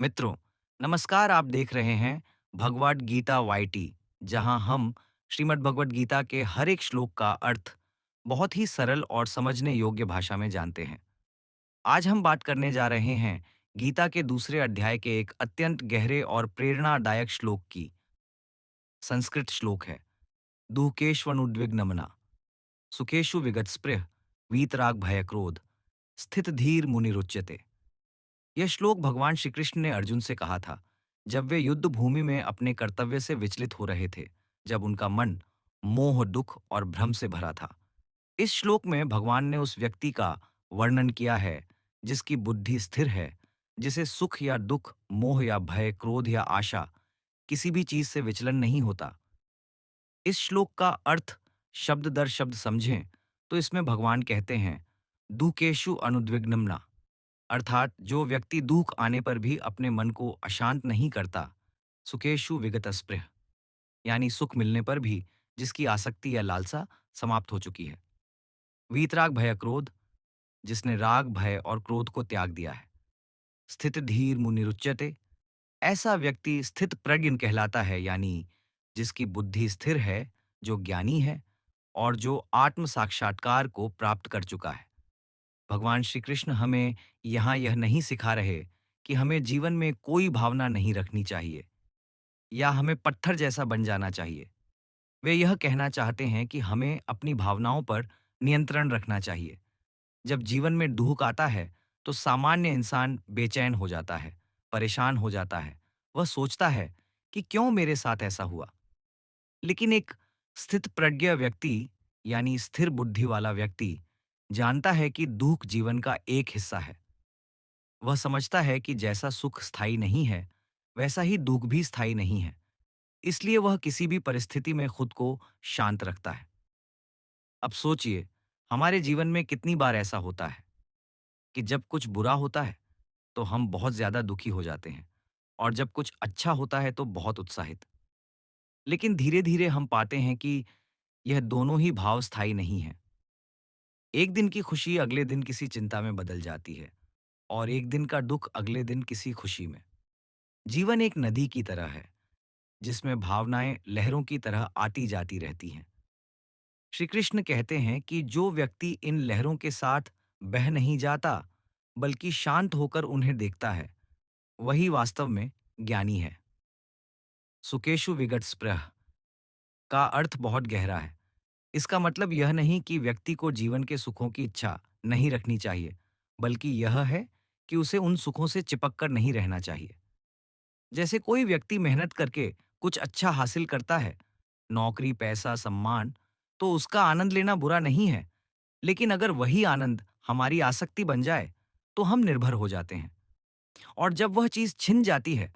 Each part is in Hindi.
मित्रों, नमस्कार। आप देख रहे हैं भगवद गीता वाईटी, जहां हम श्रीमद् भगवद गीता के हर एक श्लोक का अर्थ बहुत ही सरल और समझने योग्य भाषा में जानते हैं। आज हम बात करने जा रहे हैं गीता के दूसरे अध्याय के एक अत्यंत गहरे और प्रेरणादायक श्लोक की। संस्कृत श्लोक है, दुःखेष्वनुद्विग्नमना सुखेषु विगतस्पृह वीतराग भय क्रोध स्थित धीर मुनिरुच्यते। यह श्लोक भगवान श्री कृष्ण ने अर्जुन से कहा था, जब वे युद्ध भूमि में अपने कर्तव्य से विचलित हो रहे थे, जब उनका मन मोह, दुख और भ्रम से भरा था। इस श्लोक में भगवान ने उस व्यक्ति का वर्णन किया है जिसकी बुद्धि स्थिर है, जिसे सुख या दुख, मोह या भय, क्रोध या आशा किसी भी चीज से विचलन नहीं होता। इस श्लोक का अर्थ शब्द दर शब्द समझें तो इसमें भगवान कहते हैं, दुखेषु अनुद्विग्नम्ना, अर्थात जो व्यक्ति दुख आने पर भी अपने मन को अशांत नहीं करता। सुखेषु विगतस्पृह, यानी सुख मिलने पर भी जिसकी आसक्ति या लालसा समाप्त हो चुकी है। वीतराग भय क्रोध, जिसने राग, भय और क्रोध को त्याग दिया है। स्थित धीर मुनिरुच्यते, ऐसा व्यक्ति स्थित प्रज्ञ कहलाता है, यानी जिसकी बुद्धि स्थिर है, जो ज्ञानी है और जो आत्म साक्षात्कार को प्राप्त कर चुका है। भगवान श्री कृष्ण हमें यहाँ यह नहीं सिखा रहे कि हमें जीवन में कोई भावना नहीं रखनी चाहिए या हमें पत्थर जैसा बन जाना चाहिए। वे यह कहना चाहते हैं कि हमें अपनी भावनाओं पर नियंत्रण रखना चाहिए। जब जीवन में दुख आता है तो सामान्य इंसान बेचैन हो जाता है, परेशान हो जाता है। वह सोचता है कि क्यों मेरे साथ ऐसा हुआ। लेकिन एक स्थित प्रज्ञ व्यक्ति, यानी स्थिर बुद्धि वाला व्यक्ति, जानता है कि दुख जीवन का एक हिस्सा है। वह समझता है कि जैसा सुख स्थायी नहीं है, वैसा ही दुख भी स्थायी नहीं है। इसलिए वह किसी भी परिस्थिति में खुद को शांत रखता है। अब सोचिए, हमारे जीवन में कितनी बार ऐसा होता है कि जब कुछ बुरा होता है तो हम बहुत ज्यादा दुखी हो जाते हैं, और जब कुछ अच्छा होता है तो बहुत उत्साहित। लेकिन धीरे धीरे हम पाते हैं कि यह दोनों ही भाव स्थायी नहीं है। एक दिन की खुशी अगले दिन किसी चिंता में बदल जाती है, और एक दिन का दुख अगले दिन किसी खुशी में। जीवन एक नदी की तरह है, जिसमें भावनाएं लहरों की तरह आती जाती रहती हैं। श्री कृष्ण कहते हैं कि जो व्यक्ति इन लहरों के साथ बह नहीं जाता, बल्कि शांत होकर उन्हें देखता है, वही वास्तव में ज्ञानी है। सुकेशु विगत स्पृह का अर्थ बहुत गहरा है। इसका मतलब यह नहीं कि व्यक्ति को जीवन के सुखों की इच्छा नहीं रखनी चाहिए, बल्कि यह है कि उसे उन सुखों से चिपक कर नहीं रहना चाहिए। जैसे कोई व्यक्ति मेहनत करके कुछ अच्छा हासिल करता है, नौकरी, पैसा, सम्मान, तो उसका आनंद लेना बुरा नहीं है। लेकिन अगर वही आनंद हमारी आसक्ति बन जाए, तो हम निर्भर हो जाते हैं, और जब वह चीज छिन जाती है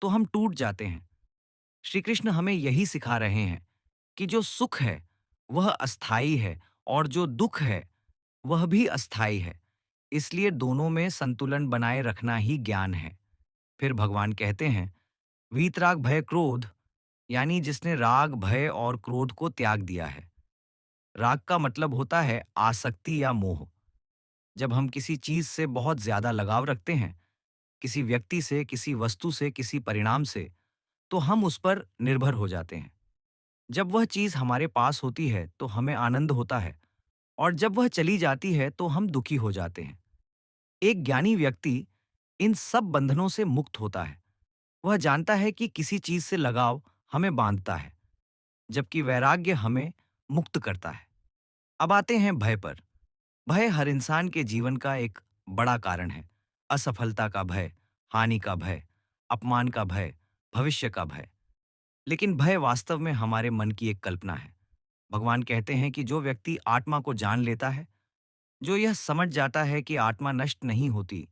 तो हम टूट जाते हैं। श्री कृष्ण हमें यही सिखा रहे हैं कि जो सुख है वह अस्थाई है, और जो दुख है वह भी अस्थाई है। इसलिए दोनों में संतुलन बनाए रखना ही ज्ञान है। फिर भगवान कहते हैं, वीतराग भय क्रोध, यानी जिसने राग, भय और क्रोध को त्याग दिया है। राग का मतलब होता है आसक्ति या मोह। जब हम किसी चीज से बहुत ज्यादा लगाव रखते हैं, किसी व्यक्ति से, किसी वस्तु से, किसी परिणाम से, तो हम उस पर निर्भर हो जाते हैं। जब वह चीज हमारे पास होती है तो हमें आनंद होता है, और जब वह चली जाती है तो हम दुखी हो जाते हैं। एक ज्ञानी व्यक्ति इन सब बंधनों से मुक्त होता है। वह जानता है कि किसी चीज से लगाव हमें बांधता है, जबकि वैराग्य हमें मुक्त करता है। अब आते हैं भय पर। भय हर इंसान के जीवन का एक बड़ा कारण है। असफलता का भय, हानि का भय, अपमान का भय, भविष्य का भय। लेकिन भय वास्तव में हमारे मन की एक कल्पना है। भगवान कहते हैं कि जो व्यक्ति आत्मा को जान लेता है, जो यह समझ जाता है कि आत्मा नष्ट नहीं होती,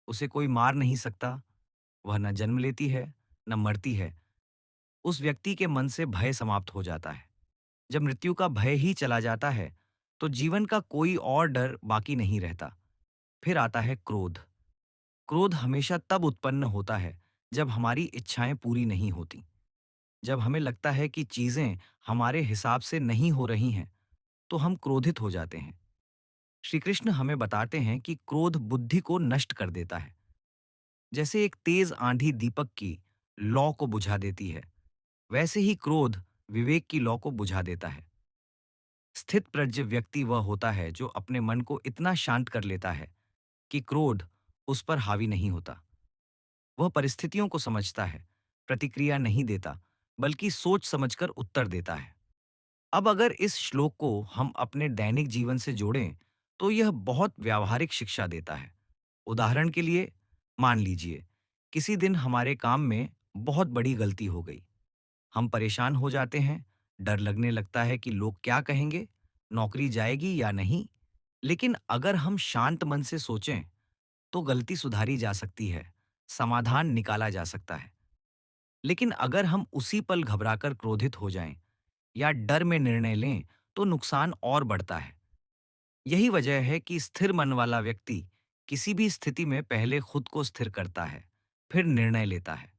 उसे कोई मार नहीं सकता, वह न जन्म लेती है, न मरती है, उस व्यक्ति के मन से भय समाप्त हो जाता है। जब मृत्यु का भय ही चला जाता है, तो जीवन का कोई और डर बाकी नहीं रहता। फिर आता है क्रोध। क्रोध हमेशा तब उत्पन्न होता है जब हमारी इच्छाएं पूरी नहीं होती, जब हमें लगता है कि चीजें हमारे हिसाब से नहीं हो रही हैं, तो हम क्रोधित हो जाते हैं। श्री कृष्ण हमें बताते हैं कि क्रोध बुद्धि को नष्ट कर देता है। जैसे एक तेज आंधी दीपक की लौ को बुझा देती है, वैसे ही क्रोध विवेक की लौ को बुझा देता है। स्थित प्रज्ञ व्यक्ति वह होता है जो अपने मन को इतना शांत कर लेता है कि क्रोध उस पर हावी नहीं होता। वह परिस्थितियों को समझता है, प्रतिक्रिया नहीं देता, बल्कि सोच समझकर उत्तर देता है। अब अगर इस श्लोक को हम अपने दैनिक जीवन से जोड़ें, तो यह बहुत व्यावहारिक शिक्षा देता है। उदाहरण के लिए, मान लीजिए, किसी दिन हमारे काम में बहुत बड़ी गलती हो गई। हम परेशान हो जाते हैं, डर लगने लगता है कि लोग क्या कहेंगे, नौकरी जाएगी या नहीं। लेकिन अगर हम शांत मन से सोचें, तो गलती सुधारी जा सकती है, समाधान निकाला जा सकता है। लेकिन अगर हम उसी पल घबराकर क्रोधित हो जाएं या डर में निर्णय लें, तो नुकसान और बढ़ता है। यही वजह है कि स्थिर मन वाला व्यक्ति किसी भी स्थिति में पहले खुद को स्थिर करता है, फिर निर्णय लेता है।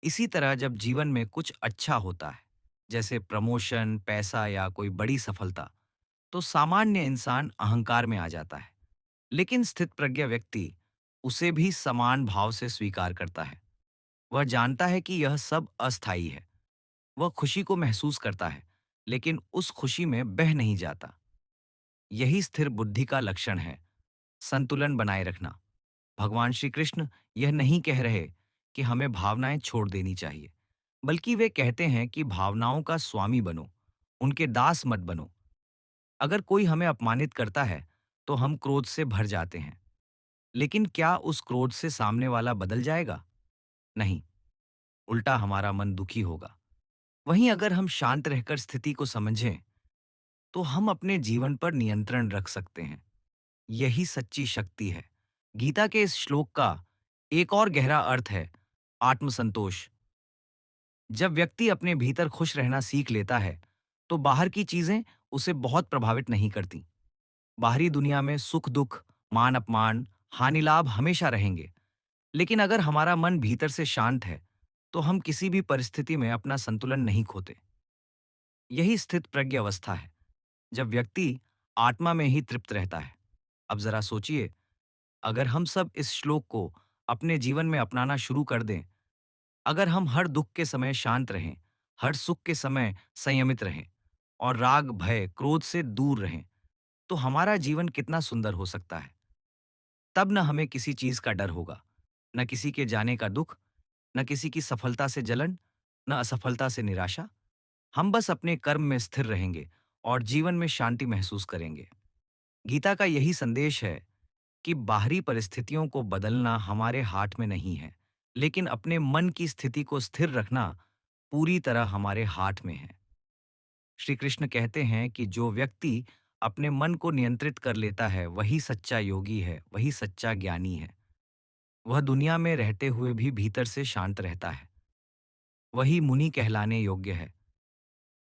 इसी तरह जब जीवन में कुछ अच्छा होता है, जैसे प्रमोशन, पैसा या कोई बड़ी सफलता, तो सामान्य इंसान अहंकार में आ जाता है। लेकिन स्थित प्रज्ञ व्यक्ति उसे भी समान भाव से स्वीकार करता है। वह जानता है कि यह सब अस्थायी है। वह खुशी को महसूस करता है, लेकिन उस खुशी में बह नहीं जाता। यही स्थिर बुद्धि का लक्षण है, संतुलन बनाए रखना। भगवान श्री कृष्ण यह नहीं कह रहे कि हमें भावनाएं छोड़ देनी चाहिए, बल्कि वे कहते हैं कि भावनाओं का स्वामी बनो, उनके दास मत बनो। अगर कोई हमें अपमानित करता है, तो हम क्रोध से भर जाते हैं। लेकिन क्या उस क्रोध से सामने वाला बदल जाएगा? नहीं, उल्टा हमारा मन दुखी होगा। वहीं अगर हम शांत रहकर स्थिति को समझें, तो हम अपने जीवन पर नियंत्रण रख सकते हैं। यही सच्ची शक्ति है। गीता के इस श्लोक का एक और गहरा अर्थ है, आत्मसंतोष। जब व्यक्ति अपने भीतर खुश रहना सीख लेता है, तो बाहर की चीजें उसे बहुत प्रभावित नहीं करती। बाहरी दुनिया में सुख दुख, मान अपमान, हानि लाभ हमेशा रहेंगे। लेकिन अगर हमारा मन भीतर से शांत है, तो हम किसी भी परिस्थिति में अपना संतुलन नहीं खोते। यही स्थित प्रज्ञ अवस्था है, जब व्यक्ति आत्मा में ही तृप्त रहता है। अब जरा सोचिए, अगर हम सब इस श्लोक को अपने जीवन में अपनाना शुरू कर दें, अगर हम हर दुख के समय शांत रहें, हर सुख के समय संयमित रहें और राग, भय, क्रोध से दूर रहें, तो हमारा जीवन कितना सुंदर हो सकता है। तब न हमें किसी चीज का डर होगा, न किसी के जाने का दुख, न किसी की सफलता से जलन, न असफलता से निराशा। हम बस अपने कर्म में स्थिर रहेंगे और जीवन में शांति महसूस करेंगे। गीता का यही संदेश है कि बाहरी परिस्थितियों को बदलना हमारे हाथ में नहीं है, लेकिन अपने मन की स्थिति को स्थिर रखना पूरी तरह हमारे हाथ में है। श्री कृष्ण कहते हैं कि जो व्यक्ति अपने मन को नियंत्रित कर लेता है, वही सच्चा योगी है, वही सच्चा ज्ञानी है। वह दुनिया में रहते हुए भी भीतर से शांत रहता है। वही मुनि कहलाने योग्य है,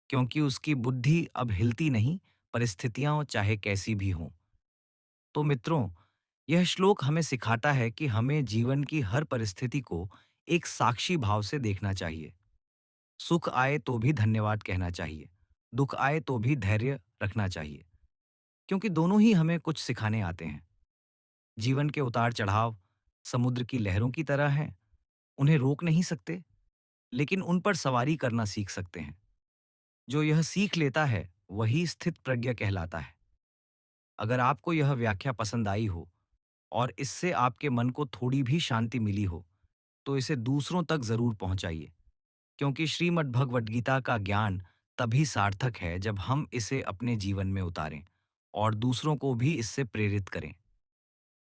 क्योंकि उसकी बुद्धि अब हिलती नहीं, परिस्थितियां चाहे कैसी भी हों। तो मित्रों, यह श्लोक हमें सिखाता है कि हमें जीवन की हर परिस्थिति को एक साक्षी भाव से देखना चाहिए। सुख आए तो भी धन्यवाद कहना चाहिए, दुख आए तो भी धैर्य रखना चाहिए, क्योंकि दोनों ही हमें कुछ सिखाने आते हैं। जीवन के उतार चढ़ाव समुद्र की लहरों की तरह हैं, उन्हें रोक नहीं सकते, लेकिन उन पर सवारी करना सीख सकते हैं। जो यह सीख लेता है, वही स्थित प्रज्ञ कहलाता है। अगर आपको यह व्याख्या पसंद आई हो और इससे आपके मन को थोड़ी भी शांति मिली हो, तो इसे दूसरों तक जरूर पहुंचाइए, क्योंकि श्रीमद् भगवद गीता का ज्ञान तभी सार्थक है जब हम इसे अपने जीवन में उतारें और दूसरों को भी इससे प्रेरित करें।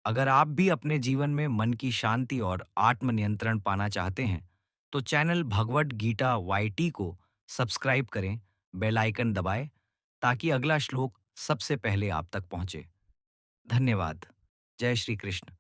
अगर आप भी अपने जीवन में मन की शांति और आत्मनियंत्रण पाना चाहते हैं, तो चैनल भगवद गीता वाईटी को सब्सक्राइब करें, बेल आइकन दबाएं, ताकि अगला श्लोक सबसे पहले आप तक पहुंचे। धन्यवाद। जय श्री कृष्ण।